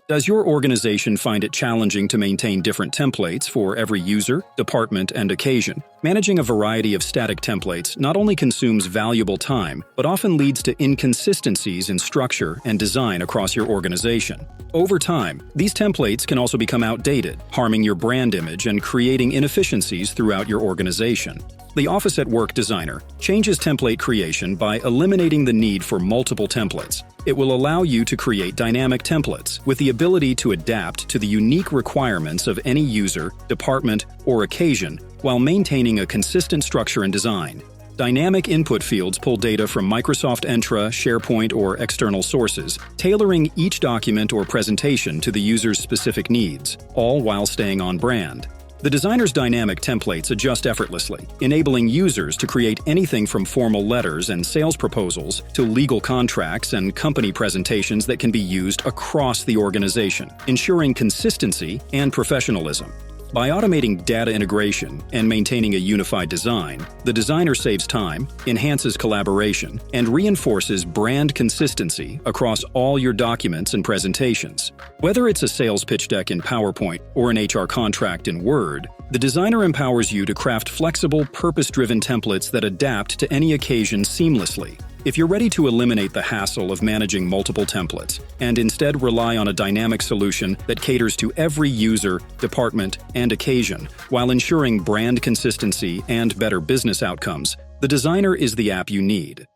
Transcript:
Does your organization find it challenging to maintain different templates for every user, department, and occasion? Managing a variety of static templates not only consumes valuable time, but often leads to inconsistencies in structure and design across your organization. Over time, these templates can also become outdated, harming your brand image and creating inefficiencies throughout your organization. The Office at Work designer changes template creation by eliminating the need for multiple templates. It will allow you to create dynamic templates with the ability to adapt to the unique requirements of any user, department, or occasion while maintaining a consistent structure and design. Dynamic input fields pull data from Microsoft Entra, SharePoint, or external sources, tailoring each document or presentation to the user's specific needs, all while staying on brand. The designer's dynamic templates adjust effortlessly, enabling users to create anything from formal letters and sales proposals to legal contracts and company presentations that can be used across the organization, ensuring consistency and professionalism. By automating data integration and maintaining a unified design, the designer saves time, enhances collaboration, and reinforces brand consistency across all your documents and presentations. Whether it's a sales pitch deck in PowerPoint or an HR contract in Word, the designer empowers you to craft flexible, purpose-driven templates that adapt to any occasion seamlessly. If you're ready to eliminate the hassle of managing multiple templates and instead rely on a dynamic solution that caters to every user, department, and occasion while ensuring brand consistency and better business outcomes, the designer is the app you need.